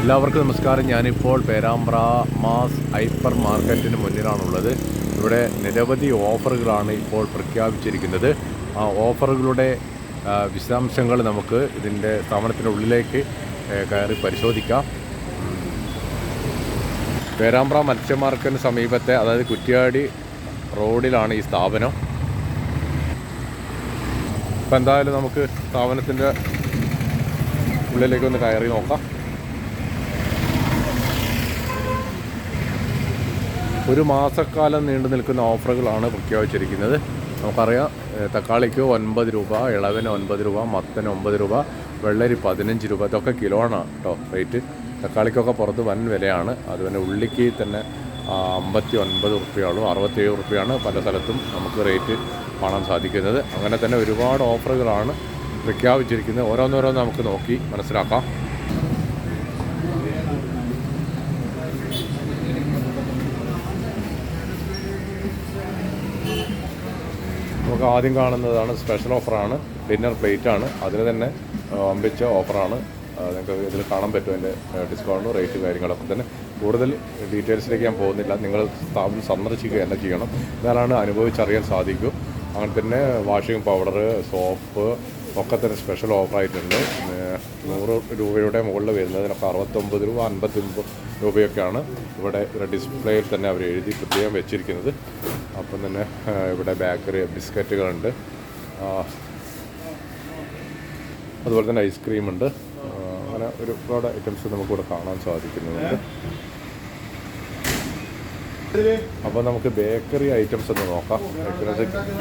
എല്ലാവർക്കും നമസ്കാരം. ഞാനിപ്പോൾ പേരാമ്പ്ര മാസ് ഹൈപ്പർ മാർക്കറ്റിന് മുന്നിലാണുള്ളത്. ഇവിടെ നിരവധി ഓഫറുകളാണ് ഇപ്പോൾ പ്രഖ്യാപിച്ചിരിക്കുന്നത്. ആ ഓഫറുകളുടെ വിശദാംശങ്ങൾ നമുക്ക് ഇതിൻ്റെ സ്ഥാപനത്തിൻ്റെ ഉള്ളിലേക്ക് കയറി പരിശോധിക്കാം. പേരാമ്പ്ര മത്സ്യ മാർക്കറ്റിന് സമീപത്തെ, അതായത് കുറ്റ്യാടി റോഡിലാണ് ഈ സ്ഥാപനം. അപ്പോൾ എന്തായാലും നമുക്ക് സ്ഥാപനത്തിൻ്റെ ഉള്ളിലേക്കൊന്ന് കയറി നോക്കാം. ഒരു മാസക്കാലം നീണ്ടു നിൽക്കുന്ന ഓഫറുകളാണ് പ്രഖ്യാപിച്ചിരിക്കുന്നത്. നമുക്കറിയാം, തക്കാളിക്ക് 9 രൂപ, ഇളവിന് 9 രൂപ, മത്തന് 9 രൂപ, വെള്ളരി 15 രൂപ. ഇതൊക്കെ കിലോയാണ് കേട്ടോ റേറ്റ്. തക്കാളിക്കൊക്കെ പുറത്ത് വൻ വിലയാണ്. അതുപോലെ ഉള്ളിക്ക് തന്നെ 59 റുപ്യയുള്ളൂ, 67 റുപ്യയാണ് പല സ്ഥലത്തും നമുക്ക് റേറ്റ് കാണാൻ സാധിക്കുന്നത്. അങ്ങനെ തന്നെ ഒരുപാട് ഓഫറുകളാണ് പ്രഖ്യാപിച്ചിരിക്കുന്നത്. ഓരോന്നോരോന്ന് നമുക്ക് നോക്കി മനസ്സിലാക്കാം. നമുക്ക് ആദ്യം കാണുന്നതാണ് സ്പെഷ്യൽ ഓഫറാണ്. ഡിന്നർ പ്ലേറ്റാണ്. അതിന് തന്നെ അമ്പിച്ച ഓഫറാണ്. നിങ്ങൾക്ക് ഇതിൽ കാണാൻ പറ്റും അതിൻ്റെ ഡിസ്കൗണ്ട് റേറ്റ് കാര്യങ്ങളൊക്കെ തന്നെ. കൂടുതൽ ഡീറ്റെയിൽസിലേക്ക് ഞാൻ പോകുന്നില്ല. നിങ്ങൾ സ്ഥാപനം സന്ദർശിക്കുക തന്നെ ചെയ്യണം. എന്നാലാണ് അനുഭവിച്ചറിയാൻ സാധിക്കൂ. അങ്ങനെ തന്നെ വാഷിംഗ് പൗഡർ, സോപ്പ് ഒക്കെ തന്നെ സ്പെഷ്യൽ ഓഫറായിട്ടുണ്ട്. 100 രൂപയുടെ മുകളിൽ വരുന്നതിനൊക്കെ 69 രൂപ, 59 രൂപയൊക്കെയാണ് ഇവിടെ ഡിസ്പ്ലേയിൽ തന്നെ അവർ എഴുതി പ്രത്യേകം വെച്ചിരിക്കുന്നത്. അപ്പം തന്നെ ഇവിടെ ബേക്കറി ബിസ്ക്കറ്റുകളുണ്ട്, അതുപോലെ തന്നെ ഐസ്ക്രീമുണ്ട്. അങ്ങനെ ഒരുപാട് ഐറ്റംസ് നമുക്കിവിടെ കാണാൻ സാധിക്കുന്നുണ്ട്. അപ്പോൾ നമുക്ക് ബേക്കറി ഐറ്റംസ് ഒന്ന് നോക്കാം.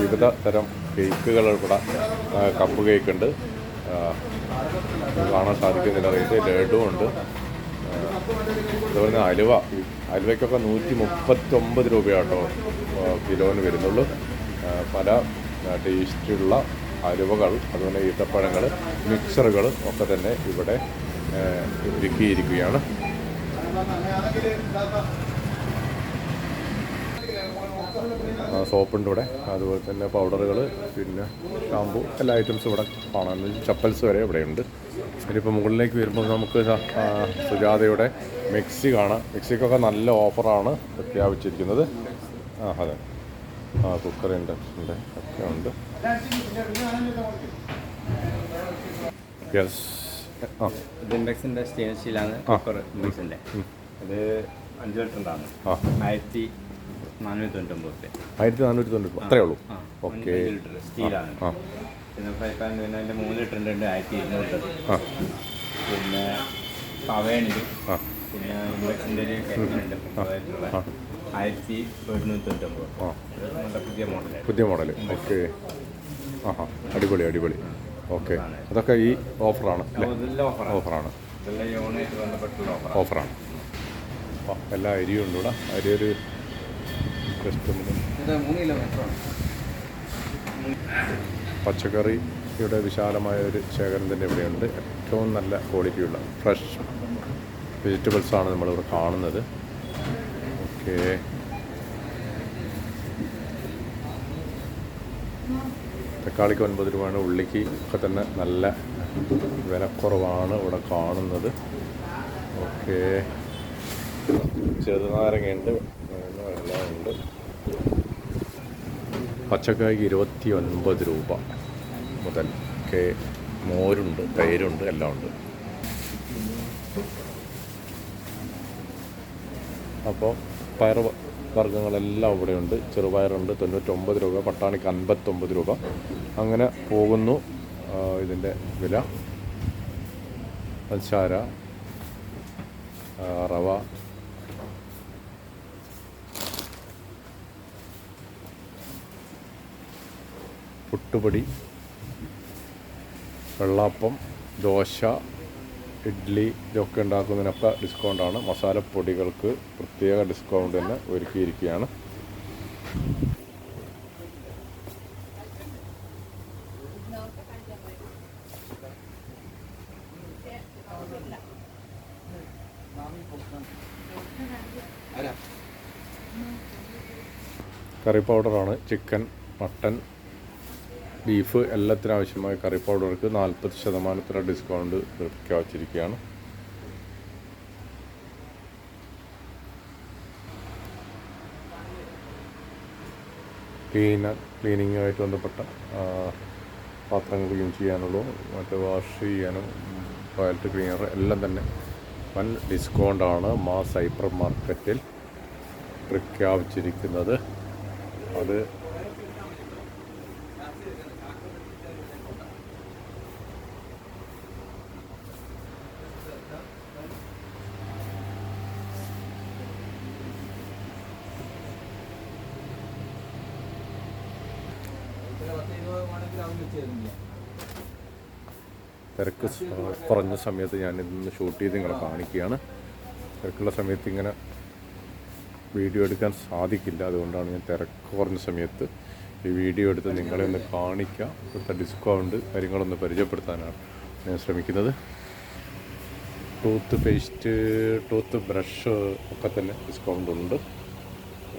വിവിധ തരം കേക്കുകൾ ഇവിടെ, കപ്പ് കേക്ക് ഉണ്ട്, കാണാൻ സാധിക്കുന്നില്ല റേറ്റ്. ലഡു ഉണ്ട്, അതുപോലെ അലുവയ്ക്കൊക്കെ 139 രൂപയാട്ടോ കിലോന് വരുന്നുള്ളൂ. പല ടേസ്റ്റുള്ള അലുവകൾ, അതുപോലെ ഈത്തപ്പഴങ്ങൾ, മിക്സറുകൾ ഒക്കെ തന്നെ ഇവിടെ ഒരുക്കിയിരിക്കുകയാണ്. സോപ്പുണ്ട് ഇവിടെ, അതുപോലെ തന്നെ പൗഡറുകൾ, പിന്നെ ഷാമ്പു, എല്ലാ ഐറ്റംസും ഇവിടെ കാണാൻ. ചപ്പൽസ് വരെ ഇവിടെയുണ്ട്. ഇനിയിപ്പോൾ മുകളിലേക്ക് വരുമ്പോൾ നമുക്ക് സുജാതയുടെ മിക്സി കാണാം. മിക്സിക്കൊക്കെ നല്ല ഓഫറാണ് പ്രഖ്യാപിച്ചിരിക്കുന്നത്. അതെ, കുക്കർ ഇൻഡക്ഷൻ്റെ ഒക്കെ ഉണ്ട്. യെസ്, ഇത് ഇൻഡക്ഷൻ്റെ സ്റ്റെയിൻലെസ് സ്റ്റീലാണ് കുക്കർ ഇൻഡക്ഷൻ്റെ. അത് 5 ലിറ്ററിൻ്റാണ്. 1490 അത്രേ ഉള്ളൂ. ഓക്കെ, സ്റ്റീലാണ്. പിന്നെ ഫ്രൈ പാൻ പിന്നെ അതിൻ്റെ 3 ലിറ്ററിൻ്റെ ഉണ്ട്, 1200. പിന്നെ തവയുണ്ട്, പിന്നെ ഇൻഡക്ഷൻ്റെ ഒരു കെറ്റിലുണ്ട് 1799. പുതിയ മോഡൽ. ഓക്കെ, അടിപൊളി അടിപൊളി. ഓക്കെ, അതൊക്കെ ഈ ഓഫറാണ് അല്ലേ? ഓഫറാണ്, ഓഫറാണ്. എല്ലാ അരിയും ഉണ്ട് ഇവിടെ. അരി ഒരു പച്ചക്കറിയുടെ വിശാലമായ ഒരു ശേഖരം തന്നെ ഇവിടെയുണ്ട്. ഏറ്റവും നല്ല ക്വാളിറ്റിയുള്ള ഫ്രഷ് വെജിറ്റബിൾസാണ് നമ്മളിവിടെ കാണുന്നത്. ഓക്കെ, തക്കാളിക്ക് 9 രൂപയാണ്. ഉള്ളിക്ക് ഒക്കെ തന്നെ നല്ല വിലക്കുറവാണ് ഇവിടെ കാണുന്നത്. ഓക്കെ, ചെറുനാരങ്ങയുണ്ട്, വെള്ളമുണ്ട്. പച്ചക്കായ്ക്ക് 29 രൂപ മുതൽ. ഒക്കെ മോരുണ്ട്, തൈരുണ്ട്, എല്ലാം ഉണ്ട്. അപ്പോൾ പയർ വർഗ്ഗങ്ങളെല്ലാം ഇവിടെയുണ്ട്. ചെറുപയറുണ്ട് 99 രൂപ, പട്ടാണിക്ക് 59 രൂപ. അങ്ങനെ പോകുന്നു ഇതിൻ്റെ വില. പഞ്ചസാര, റവ, പുട്ടുപൊടി, വെള്ളാപ്പം, ദോശ, ഇഡ്ഡലി ഇതൊക്കെ ഉണ്ടാക്കുന്നതിനൊക്കെ ഡിസ്കൗണ്ടാണ്. മസാലപ്പൊടികൾക്ക് പ്രത്യേക ഡിസ്കൗണ്ട് തന്നെ ഒരുക്കിയിരിക്കുകയാണ്. കറി പൗഡറാണ്. ചിക്കൻ, മട്ടൻ, ബീഫ് എല്ലാത്തിനും ആവശ്യമായ കറി പൗഡർക്ക് 40% ഡിസ്കൗണ്ട് പ്രഖ്യാപിച്ചിരിക്കുകയാണ്. ക്ലീനിങ്ങുമായിട്ട് ബന്ധപ്പെട്ട പാത്രങ്ങൾ ക്ലീൻ ചെയ്യാനുള്ളൂ, മറ്റ് വാഷ് ചെയ്യാനും ടോയ്ലറ്റ് ക്ലീനർ എല്ലാം തന്നെ വൻ ഡിസ്കൗണ്ടാണ് മാസ് ഹൈപ്പർ മാർക്കറ്റിൽ പ്രഖ്യാപിച്ചിരിക്കുന്നത്. അത് തിരക്ക് കുറഞ്ഞ സമയത്ത് ഞാൻ ഇന്ന് ഷൂട്ട് ചെയ്ത് നിങ്ങളെ കാണിക്കുകയാണ്. തിരക്കുള്ള സമയത്ത് ഇങ്ങനെ വീഡിയോ എടുക്കാൻ സാധിക്കില്ല, അതുകൊണ്ടാണ് ഞാൻ തിരക്ക് കുറഞ്ഞ സമയത്ത് ഈ വീഡിയോ എടുത്ത് നിങ്ങളെ ഒന്ന് കാണിക്കുക. ഇപ്പോഴത്തെ ഡിസ്കൗണ്ട് കാര്യങ്ങളൊന്ന് പരിചയപ്പെടുത്താനാണ് ഞാൻ ശ്രമിക്കുന്നത്. ടൂത്ത് പേസ്റ്റ്, ടൂത്ത് ബ്രഷ് ഒക്കെ തന്നെ ഡിസ്കൗണ്ട് ഉണ്ട്.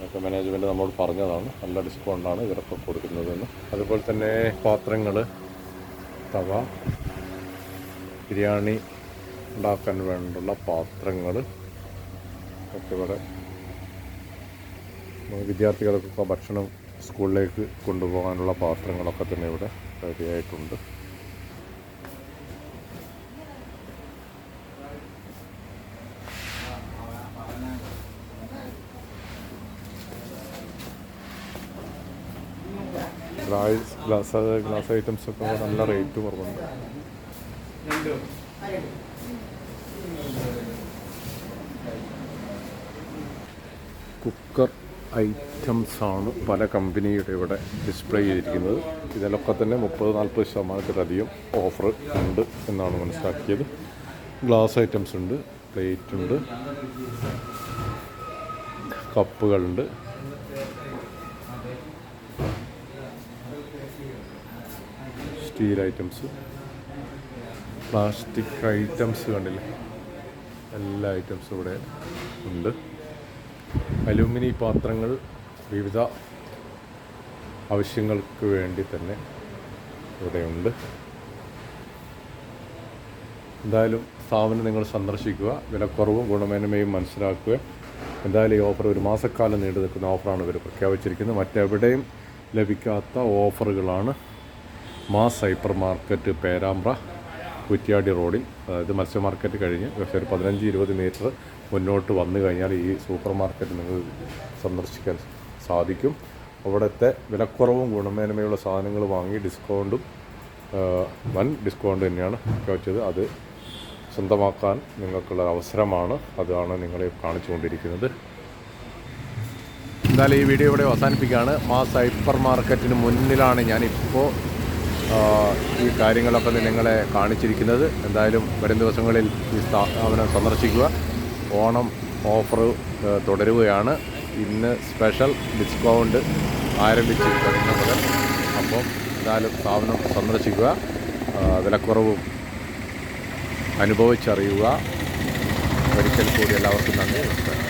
ഒക്കെ മാനേജ്മെൻറ്റ് നമ്മളോട് പറഞ്ഞതാണ്, നല്ല ഡിസ്കൗണ്ടാണ് ഇവരൊക്കെ കൊടുക്കുന്നതെന്ന്. അതുപോലെ തന്നെ പാത്രങ്ങൾ, തവ, ബിരിയാണി ഉണ്ടാക്കാൻ വേണ്ടുള്ള പാത്രങ്ങൾ ഒക്കെ ഇവിടെ വിദ്യാർത്ഥികൾക്കൊക്കെ ഭക്ഷണം സ്കൂളിലേക്ക് കൊണ്ടുപോകാനുള്ള പാത്രങ്ങളൊക്കെ തന്നെ ഇവിടെ റെഡിയായിട്ടുണ്ട്. ഗ്ലാസ് ഐറ്റംസ് ഒക്കെ നല്ല റേറ്റ് കുറവുണ്ട്. കുക്കർ ഐറ്റംസാണ് പല കമ്പനിയുടെ ഇവിടെ ഡിസ്പ്ലേ ചെയ്തിരിക്കുന്നത്. ഇതിലൊക്കെ തന്നെ 30-40% ഓഫർ ഉണ്ട് എന്നാണ് മനസ്സിലാക്കിയത്. ഗ്ലാസ് ഐറ്റംസ് ഉണ്ട്, പ്ലേറ്റ് ഉണ്ട്, കപ്പുകളുണ്ട്, സ്റ്റീൽ ഐറ്റംസ്, പ്ലാസ്റ്റിക് ഐറ്റംസ് കണ്ടില്ലേ, എല്ലാ ഐറ്റംസും ഇവിടെ ഉണ്ട്. അലുമിനി പാത്രങ്ങൾ വിവിധ ആവശ്യങ്ങൾക്ക് വേണ്ടി തന്നെ ഇവിടെയുണ്ട്. എന്തായാലും സ്ഥാപനം നിങ്ങൾ സന്ദർശിക്കുക, വിലക്കുറവും ഗുണമേന്മയും മനസ്സിലാക്കുക. എന്തായാലും ഈ ഓഫർ ഒരു മാസക്കാലം നീണ്ടു നിൽക്കുന്ന ഓഫറാണ് ഇവർ പ്രഖ്യാപിച്ചിരിക്കുന്നത്. മറ്റെവിടെയും ലഭിക്കാത്ത ഓഫറുകളാണ് mass hyper market Perambra Kuttiadi റോഡിൽ, അതായത് മത്സ്യ മാർക്കറ്റ് കഴിഞ്ഞ് പക്ഷേ ഒരു 15-20 മീറ്റർ മുന്നോട്ട് വന്നു കഴിഞ്ഞാൽ ഈ സൂപ്പർ മാർക്കറ്റ് നിങ്ങൾ സന്ദർശിക്കാൻ സാധിക്കും. അവിടുത്തെ വിലക്കുറവും ഗുണമേന്മയുള്ള സാധനങ്ങൾ വാങ്ങി ഡിസ്കൗണ്ടും വൻ ഡിസ്കൗണ്ട് തന്നെയാണ് വെച്ചത്. അത് സ്വന്തമാക്കാൻ നിങ്ങൾക്കുള്ള അവസരമാണ്, അതാണ് നിങ്ങളെ കാണിച്ചുകൊണ്ടിരിക്കുന്നത്. എന്തായാലും ഈ വീഡിയോ ഇവിടെ അവസാനിപ്പിക്കുകയാണ്. മാസ് ഹൈപ്പർ മാർക്കറ്റിന് മുന്നിലാണ് ഞാനിപ്പോൾ ഈ കാര്യങ്ങളൊക്കെ നിങ്ങളെ കാണിച്ചിരിക്കുന്നത്. എന്തായാലും വരും ദിവസങ്ങളിൽ ഈ സ്ഥാപനം സന്ദർശിക്കുക. ഓണം ഓഫർ തുടരുകയാണ്. ഇന്ന് സ്പെഷ്യൽ ഡിസ്കൗണ്ട് ആരംഭിച്ച് കഴിഞ്ഞ മുതൽ. അപ്പം എന്തായാലും സ്ഥാപനം സന്ദർശിക്കുക, വിലക്കുറവും അനുഭവിച്ചറിയുക. ഒരിക്കൽ കൂടി എല്ലാവർക്കും നന്ദി, നമസ്കാരം.